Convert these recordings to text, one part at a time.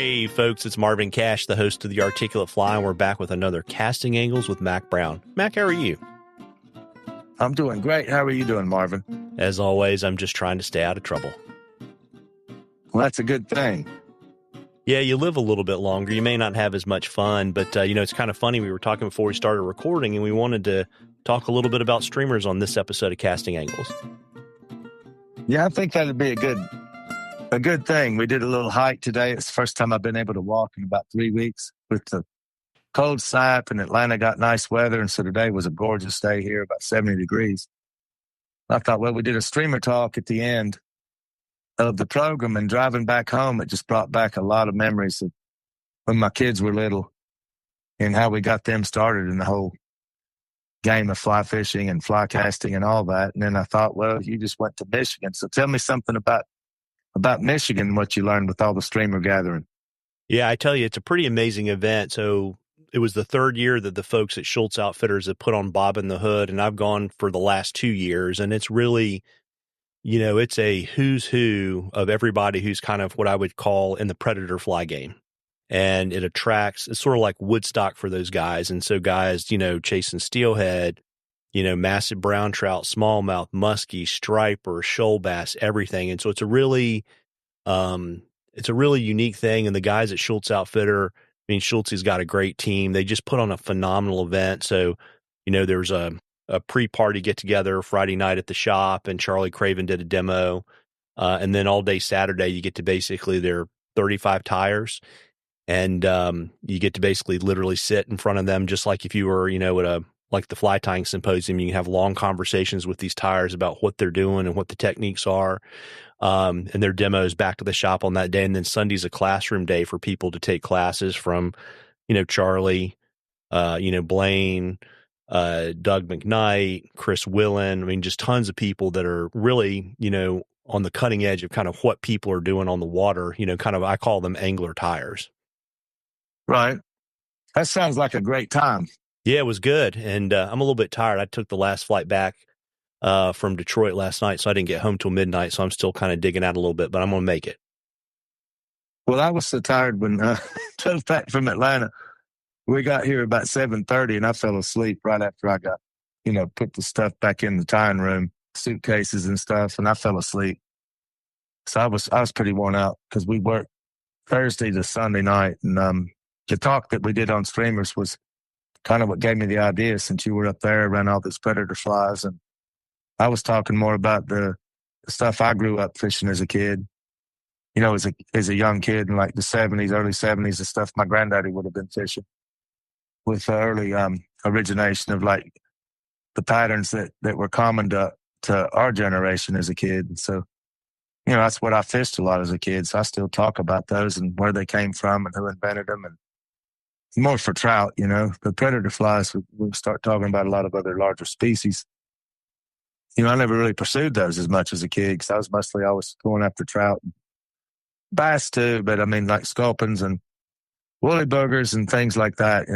Hey, folks, it's Marvin Cash, the host of The Articulate Fly, and we're back with another Casting Angles with Mac Brown. Mac, how are you? I'm doing great. How are you doing, Marvin? As always, I'm just trying to stay out of trouble. Well, that's a good thing. Yeah, you live a little bit longer. You may not have as much fun, but, it's kind of funny. We were talking before we started recording, and we wanted to talk a little bit about streamers on this episode of Casting Angles. Yeah, I think that'd be a good thing. We did a little hike today. It's the first time I've been able to walk in about 3 weeks with the cold snap, and Atlanta got nice weather. And so today was a gorgeous day here, about 70 degrees. I thought, well, we did a streamer talk at the end of the program, and driving back home, it just brought back a lot of memories of when my kids were little and how we got them started in the whole game of fly fishing and fly casting and all that. And then I thought, well, you just went to Michigan. So tell me something about Michigan, what you learned with all the streamer gathering. Yeah, I tell you, it's a pretty amazing event. So it was the third year that the folks at Schultz Outfitters have put on Bob in the Hood, and I've gone for the last 2 years. And it's really, it's a who's who of everybody who's kind of what I would call in the predator fly game. And it attracts, it's sort of like Woodstock for those guys. And so guys, chasing steelhead, massive brown trout, smallmouth, muskie, striper, shoal bass, everything. And so it's a really unique thing. And the guys at Schultz Outfitter, Schultze's got a great team. They just put on a phenomenal event. So, there's a pre-party get together Friday night at the shop, and Charlie Craven did a demo. And then all day Saturday, you get to basically their 35 tires. And you get to basically literally sit in front of them, just like if you were, at like the fly tying symposium. You can have long conversations with these tires about what they're doing and what the techniques are, and their demos back to the shop on that day. And then Sunday's a classroom day for people to take classes from, Charlie, Blaine, Doug McKnight, Chris Willen. Just tons of people that are really, on the cutting edge of kind of what people are doing on the water, I call them angler tires. Right. That sounds like a great time. Yeah, it was good. And I'm a little bit tired. I took the last flight back from Detroit last night, so I didn't get home till midnight. So I'm still kind of digging out a little bit, but I'm going to make it. Well, I was so tired when I drove back from Atlanta. We got here about 7:30, and I fell asleep right after I got, put the stuff back in the tying room, suitcases and stuff, and I fell asleep. So I was pretty worn out because we worked Thursday to Sunday night, and the talk that we did on streamers was kind of what gave me the idea, since you were up there around all these predator flies. And I was talking more about the stuff I grew up fishing as a kid, as a young kid in like the 70s, early 70s, the stuff my granddaddy would have been fishing, with the early origination of like the patterns that were common to our generation as a kid. And so, that's what I fished a lot as a kid. So I still talk about those and where they came from and who invented them, and more for trout, the predator flies, we'll start talking about a lot of other larger species. I never really pursued those as much as a kid because I was mostly always going after trout. Bass too, but like sculpins and woolly boogers and things like that.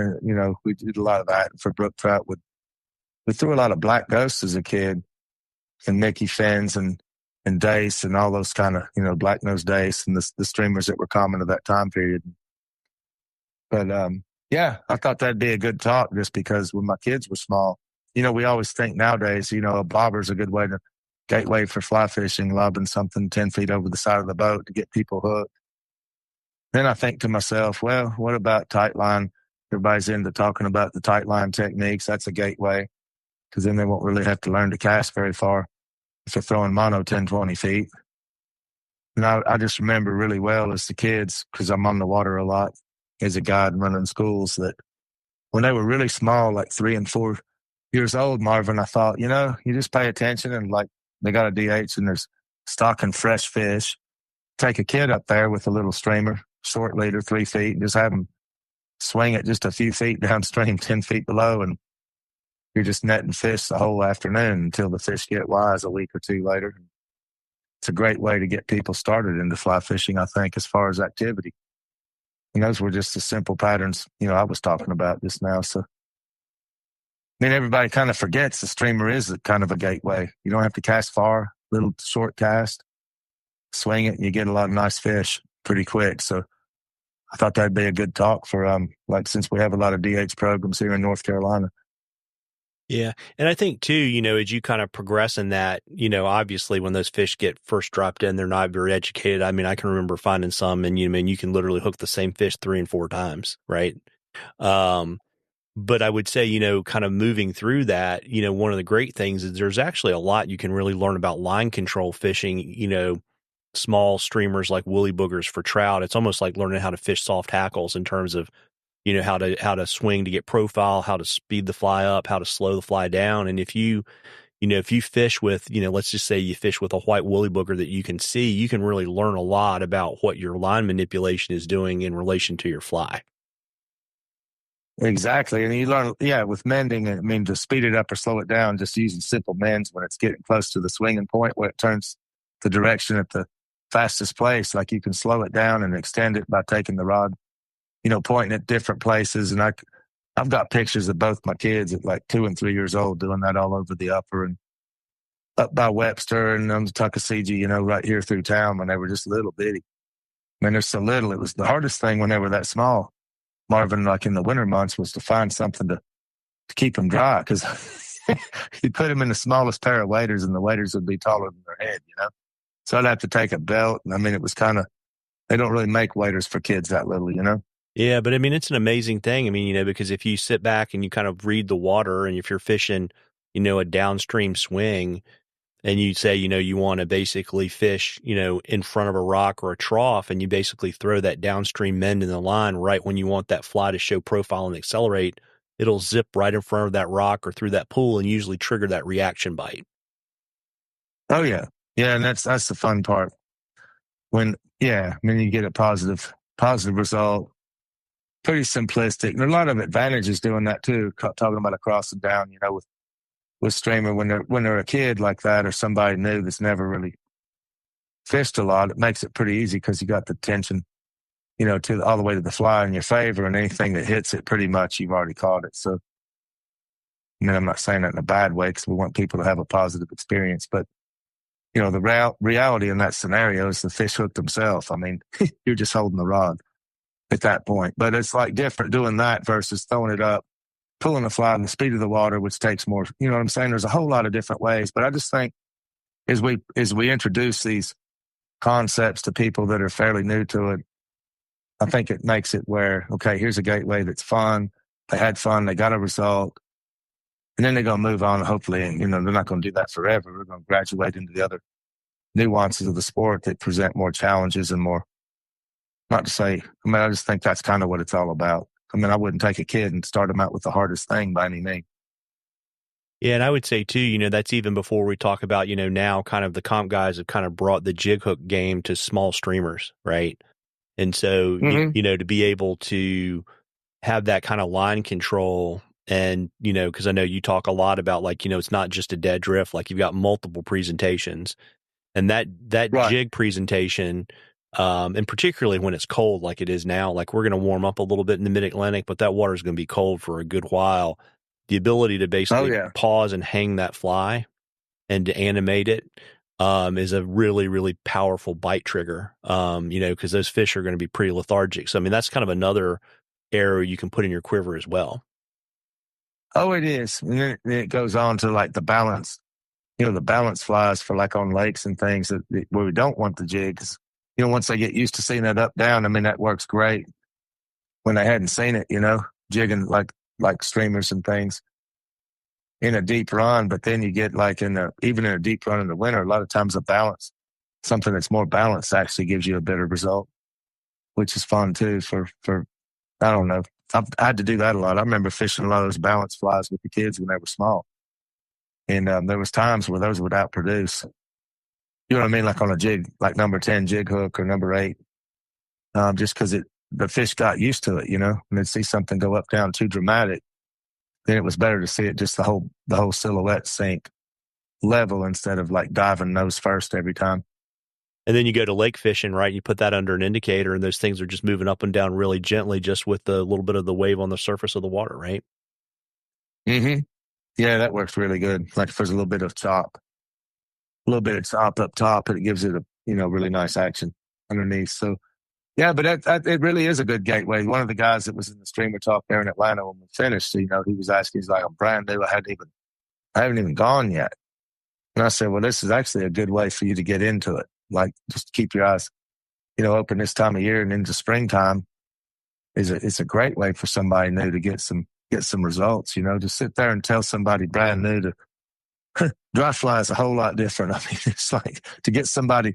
We did a lot of that. For brook trout, we threw a lot of black ghosts as a kid, and Mickey fins and dace and all those kind of, black nose dace and the streamers that were common to that time period. But, yeah, I thought that'd be a good talk just because when my kids were small, we always think nowadays, a bobber's a good gateway for fly fishing, lobbing something 10 feet over the side of the boat to get people hooked. Then I think to myself, well, what about tight line? Everybody's into talking about the tight line techniques. That's a gateway, because then they won't really have to learn to cast very far if they're throwing mono 10, 20 feet. And I just remember really well as the kids, because I'm on the water a lot as a guide and running schools, that when they were really small, like 3 and 4 years old, Marvin, I thought, you just pay attention, and like they got a DH and there's stocking fresh fish. Take a kid up there with a little streamer, short leader, 3 feet, and just have them swing it just a few feet downstream, 10 feet below, and you're just netting fish the whole afternoon until the fish get wise a week or two later. It's a great way to get people started into fly fishing, I think, as far as activity. And those were just the simple patterns, I was talking about just now. So, everybody kind of forgets the streamer is kind of a gateway. You don't have to cast far, little short cast, swing it, and you get a lot of nice fish pretty quick. So I thought that'd be a good talk for like since we have a lot of DH programs here in North Carolina. Yeah. And I think too, you know, as you kind of progress in that, you know, obviously when those fish get first dropped in, they're not very educated. I mean, I can remember finding some and you mean you can literally hook the same fish 3 and 4 times, right? Um, but I would say, you know, kind of moving through that, you know, one of the great things is there's actually a lot you can really learn about line control fishing, you know, small streamers like woolly boogers for trout. It's almost like learning how to fish soft hackles in terms of, you know, how to swing to get profile, how to speed the fly up, how to slow the fly down. And if you know, if you fish with, you know, let's just say you fish with a white woolly booger that you can see, you can really learn a lot about what your line manipulation is doing in relation to your fly. Exactly. And you learn, yeah, with mending, I mean, to speed it up or slow it down, just using simple mends when it's getting close to the swinging point where it turns the direction at the fastest place. Like you can slow it down and extend it by taking the rod, you know, pointing at different places. And I've got pictures of both my kids at like 2 and 3 years old doing that all over the upper and up by Webster and the Tuckasegee, you know, right here through town when they were just little bitty. I mean, they're so little. It was the hardest thing when they were that small, Marvin, like in the winter months, was to find something to keep them dry because you put them in the smallest pair of waders and the waders would be taller than their head, you know? So I'd have to take a belt. And I mean, it was kind of, they don't really make waders for kids that little, you know? Yeah, but I mean, it's an amazing thing. I mean, you know, because if you sit back and you kind of read the water and if you're fishing, you know, a downstream swing and you say, you know, you want to basically fish, you know, in front of a rock or a trough and you basically throw that downstream mend in the line right when you want that fly to show profile and accelerate, it'll zip right in front of that rock or through that pool and usually trigger that reaction bite. Oh, yeah. Yeah. And that's the fun part. When you get a positive result, pretty simplistic. And a lot of advantages doing that too, talking about across and down, you know, with streamer when they're a kid like that or somebody new that's never really fished a lot, it makes it pretty easy because you got the tension, you know, to all the way to the fly in your favor, and anything that hits it, pretty much you've already caught it. So, I mean, I'm not saying that in a bad way because we want people to have a positive experience, but you know, the reality in that scenario is the fish hooked himself. I mean, you're just holding the rod at that point, but it's like different doing that versus throwing it up, pulling the fly in the speed of the water, which takes more. You know what I'm saying? There's a whole lot of different ways, but I just think as we introduce these concepts to people that are fairly new to it, I think it makes it where, okay, here's a gateway that's fun. They had fun. They got a result. And then they're going to move on. Hopefully, and, you know, they're not going to do that forever. We're going to graduate into the other nuances of the sport that present more challenges and more, not to say, I mean, I just think that's kind of what it's all about. I mean, I wouldn't take a kid and start them out with the hardest thing by any means. Yeah, and I would say too, you know, that's even before we talk about, you know, now kind of the comp guys have kind of brought the jig hook game to small streamers, right? And so, Mm-hmm. you know, to be able to have that kind of line control and, you know, because I know you talk a lot about like, you know, it's not just a dead drift, like you've got multiple presentations and that Right. jig presentation, and particularly when it's cold like it is now, like we're going to warm up a little bit in the mid-Atlantic, but that water is going to be cold for a good while. The ability to Oh, basically yeah. pause and hang that fly and to animate it is a really, really powerful bite trigger, you know, because those fish are going to be pretty lethargic. So, I mean, that's kind of another arrow you can put in your quiver as well. Oh, it is. And then it goes on to like the balance, you know, the balance flies for like on lakes and things where we don't want the jig. 'Cause, you know, once they get used to seeing that up down, I mean, that works great when they hadn't seen it, you know, jigging like streamers and things in a deep run. But then you get like even in a deep run in the winter, a lot of times something that's more balanced actually gives you a better result, which is fun too for I don't know. I had to do that a lot. I remember fishing a lot of those balance flies with the kids when they were small. And there was times where those would outproduce. You know what I mean? Like on a jig, like number 10 jig hook or number 8, just because the fish got used to it, you know, and they'd see something go up, down too dramatic. Then it was better to see it just the whole silhouette sink level instead of like diving nose first every time. And then you go to lake fishing, right? You put that under an indicator, and those things are just moving up and down really gently, just with the little bit of the wave on the surface of the water, right? Mm-hmm. Yeah, that works really good. Like if there's a little bit of chop up top, and it gives it a, you know, really nice action underneath. So Yeah, but it really is a good gateway. One of the guys that was in the streamer talk there in Atlanta when we finished, he was asking, he's like, I'm brand new. I haven't even gone yet. And I said, well, this is actually a good way for you to get into it. Like, just keep your eyes, open this time of year and into springtime it's a great way for somebody new to get some results. To sit there and tell somebody brand new to dry fly is a whole lot different. I mean, it's like to get somebody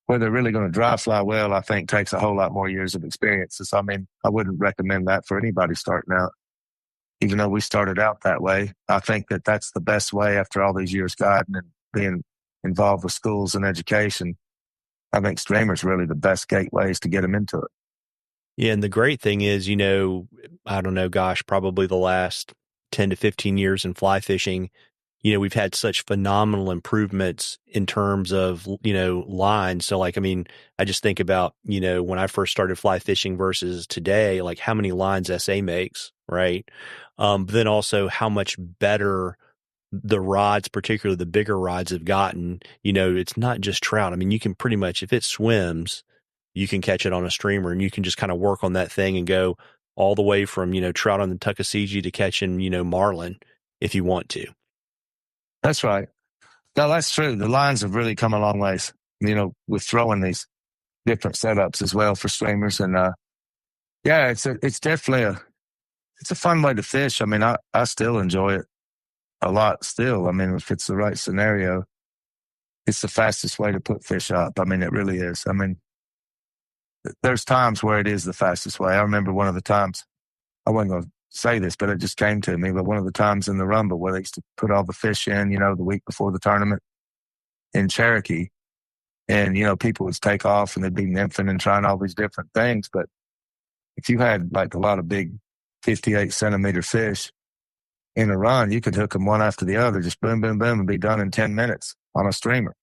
where they're really going to dry fly well, I think takes a whole lot more years of experience. So, I mean, I wouldn't recommend that for anybody starting out. Even though we started out that way, I think that that's the best way after all these years guiding and being involved with schools and education. I think streamers really the best gateways to get them into it. Yeah, and the great thing is, I don't know, gosh, probably the last 10 to 15 years in fly fishing, we've had such phenomenal improvements in terms of, lines. So like, I mean, I just think about, when I first started fly fishing versus today, like how many lines SA makes, right? But then also how much better the rods, particularly the bigger rods, have gotten. It's not just trout. I mean, you can pretty much, if it swims, you can catch it on a streamer and you can just kind of work on that thing and go all the way from, trout on the Tuckasegee to catching, marlin if you want to. That's right. No, that's true. The lines have really come a long ways, with throwing these different setups as well for streamers. And, yeah, it's definitely it's a fun way to fish. I mean, I still enjoy it a lot still. I mean, if it's the right scenario, it's the fastest way to put fish up. I mean, it really is. I mean, there's times where it is the fastest way. I remember one of the times, I wasn't going to say this, but it just came to me. But one of the times in the Rumble where they used to put all the fish in, the week before the tournament in Cherokee, and, people would take off and they'd be nymphing and trying all these different things. But if you had like a lot of big 58 centimeter fish in a run, you could hook them one after the other, just boom, boom, boom, and be done in 10 minutes on a streamer.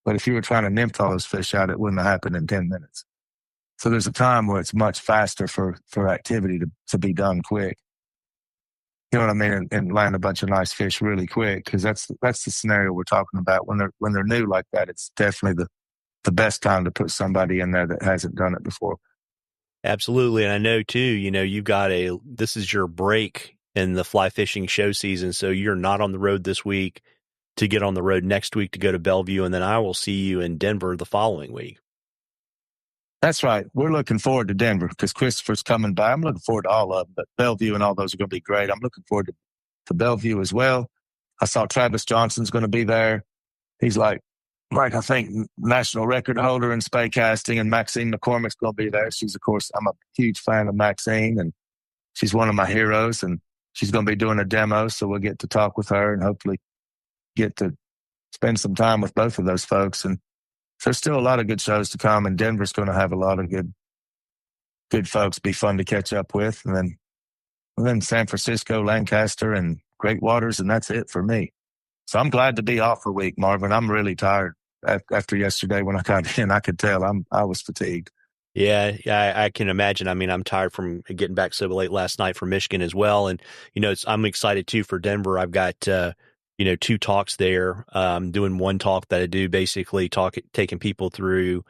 But if you were trying to nymph all those fish out, it wouldn't have happened in 10 minutes. So there's a time where it's much faster for activity to be done quick. You know what I mean? And land a bunch of nice fish really quick, because that's the scenario we're talking about. When they're new like that, it's definitely the best time to put somebody in there that hasn't done it before. Absolutely. And I know too, this is your break in the fly fishing show season. So you're not on the road this week to get on the road next week to go to Bellevue. And then I will see you in Denver the following week. That's right. We're looking forward to Denver because Christopher's coming by. I'm looking forward to all of them, but Bellevue and all those are going to be great. I'm looking forward to Bellevue as well. I saw Travis Johnson's going to be there. He's like, I think, national record holder in spey casting, and Maxine McCormick's going to be there. She's, of course, I'm a huge fan of Maxine, and she's one of my heroes, and she's going to be doing a demo, so we'll get to talk with her and hopefully get to spend some time with both of those folks. And there's still a lot of good shows to come, and Denver's going to have a lot of good folks, be fun to catch up with. And then San Francisco, Lancaster, and Great Waters, and that's it for me. So I'm glad to be off for a week, Marvin. I'm really tired after yesterday when I got in. I could tell I was fatigued. Yeah, I can imagine. I mean, I'm tired from getting back so late last night from Michigan as well. And, I'm excited too for Denver. I've got, 2 talks there. Doing one talk that I do basically taking people through,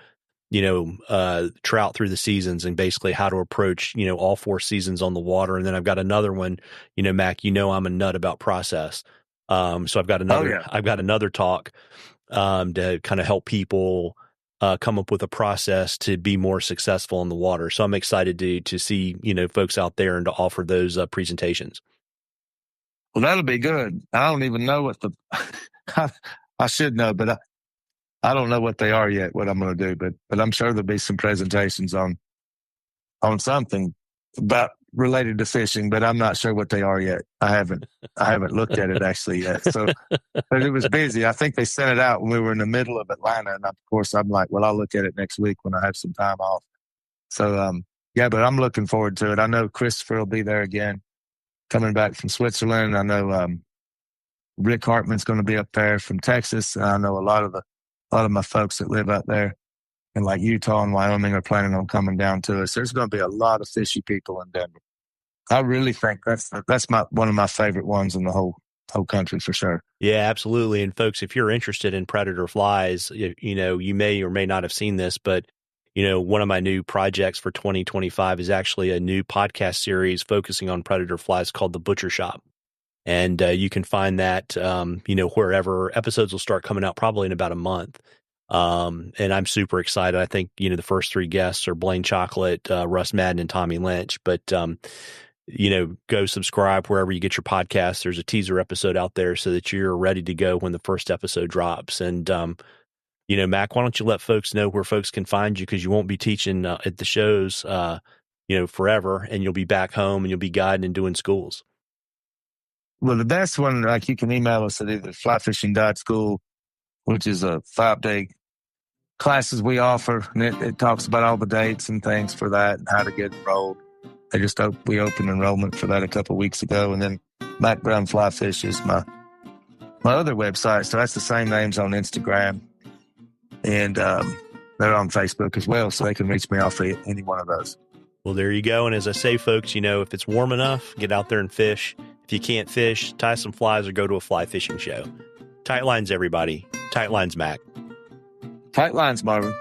trout through the seasons and basically how to approach, all 4 seasons on the water. And then I've got another one, Mac, I'm a nut about process. So I've got another talk, to kind of help people, come up with a process to be more successful in the water. So I'm excited to see, folks out there and to offer those presentations. Well, that'll be good. I don't even know what I should know, but I don't know what they are yet, what I'm going to do, but I'm sure there'll be some presentations on something about related to fishing, but I'm not sure what they are yet. I haven't looked at it actually yet. So, but it was busy. I think they sent it out when we were in the middle of Atlanta. And of course I'm like, well, I'll look at it next week when I have some time off. So, yeah, but I'm looking forward to it. I know Christopher will be there again, coming back from Switzerland. I know, Rick Hartman's going to be up there from Texas. And I know a lot of my folks that live out there in like Utah and Wyoming are planning on coming down to us. There's going to be a lot of fishy people in Denver. I really think that's one of my favorite ones in the whole country for sure. Yeah, absolutely. And folks, if you're interested in predator flies, you may or may not have seen this, but one of my new projects for 2025 is actually a new podcast series focusing on predator flies called The Butcher Shop. And you can find that, wherever. Episodes will start coming out probably in about a month. And I'm super excited. I think, the first 3 guests are Blaine Chocolate, Russ Madden, and Tommy Lynch. But, go subscribe wherever you get your podcasts. There's a teaser episode out there so that you're ready to go when the first episode drops. And, Mac, why don't you let folks know where folks can find you? Because you won't be teaching at the shows, forever, and you'll be back home and you'll be guiding and doing schools. Well, the best one, like, you can email us at either flyfishing.school, which is a 5-day classes we offer, and it talks about all the dates and things for that and how to get enrolled. We opened enrollment for that a couple of weeks ago, and then Mac Brown Fly Fish is my other website, so that's the same names on Instagram, and they're on Facebook as well, so they can reach me off of any one of those. Well, there you go. And as I say, folks, if it's warm enough, get out there and fish. If you can't fish, tie some flies or go to a fly fishing show. Tight lines, everybody. Tight lines, Mac. Tight lines, Marvin.